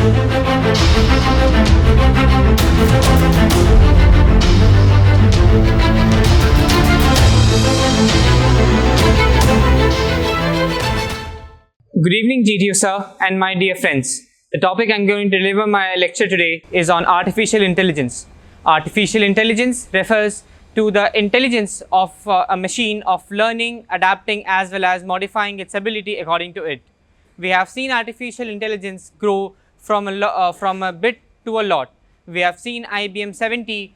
Good evening, GTU sir, and my dear friends. The topic I'm going to deliver my lecture today is on artificial intelligence. Artificial intelligence refers to the intelligence of a machine of learning, adapting, as well as modifying its ability according to it. We have seen artificial intelligence grow from a bit to a lot. We have seen IBM 70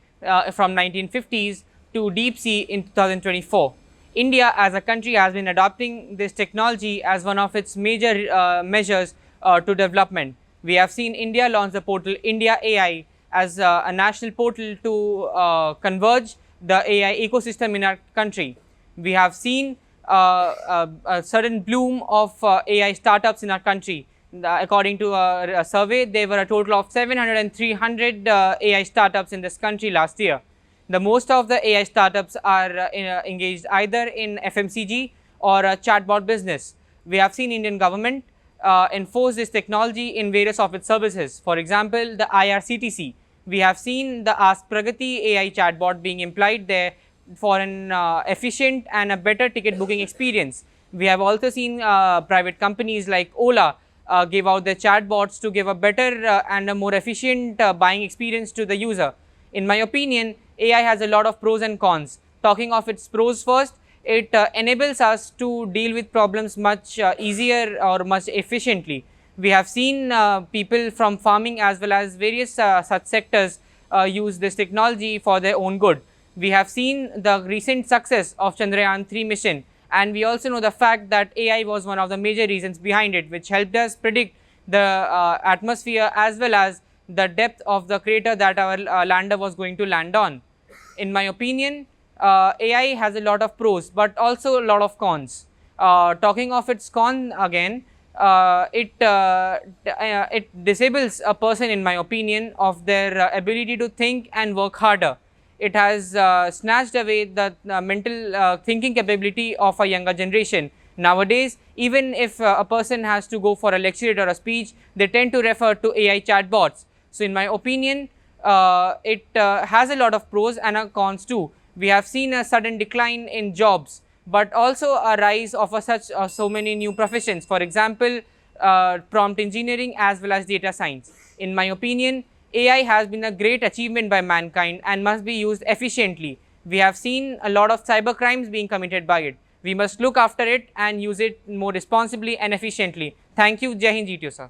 from 1950s to DeepSeek in 2024. India as a country has been adopting this technology as one of its major measures to development. We have seen India launch the portal India AI as a national portal to converge the AI ecosystem in our country. We have seen a certain bloom of AI startups in our country. According to a survey, there were a total of 700 and 300 AI startups in this country last year. The most of the AI startups are engaged either in FMCG or a chatbot business. We have seen Indian government enforce this technology in various of its services. For example, the IRCTC. We have seen the Ask Pragati AI chatbot being employed there for an efficient and a better ticket booking experience. We have also seen private companies like Ola give out their chatbots to give a better and a more efficient buying experience to the user. In my opinion, AI has a lot of pros and cons. Talking of its pros first, it enables us to deal with problems much easier or much efficiently. We have seen people from farming as well as various such sectors use this technology for their own good. We have seen the recent success of Chandrayaan 3 mission, and we also know the fact that AI was one of the major reasons behind it, which helped us predict the atmosphere as well as the depth of the crater that our lander was going to land on. In my opinion, AI has a lot of pros, but also a lot of cons. Talking of its con again, it disables a person, in my opinion, of their ability to think and work harder. It has snatched away the mental thinking capability of a younger generation. Nowadays, even if a person has to go for a lecture or a speech, they tend to refer to AI chatbots. So, in my opinion, it has a lot of pros and cons too. We have seen a sudden decline in jobs, but also a rise of so many new professions. For example, prompt engineering as well as data science. In my opinion, AI has been a great achievement by mankind and must be used efficiently. We have seen a lot of cyber crimes being committed by it. We must look after it and use it more responsibly and efficiently. Thank you. Jai Hind GTU sir.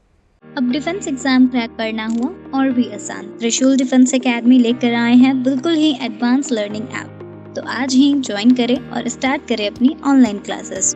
अब defence exam crack करना हुआ और भी आसान। त्रिशूल defence academy लेकर आए हैं बिल्कुल ही एडवांस लर्निंग ऐप। तो आज ही ज्वाइन करें और स्टार्ट करें अपनी ऑनलाइन क्लासेस।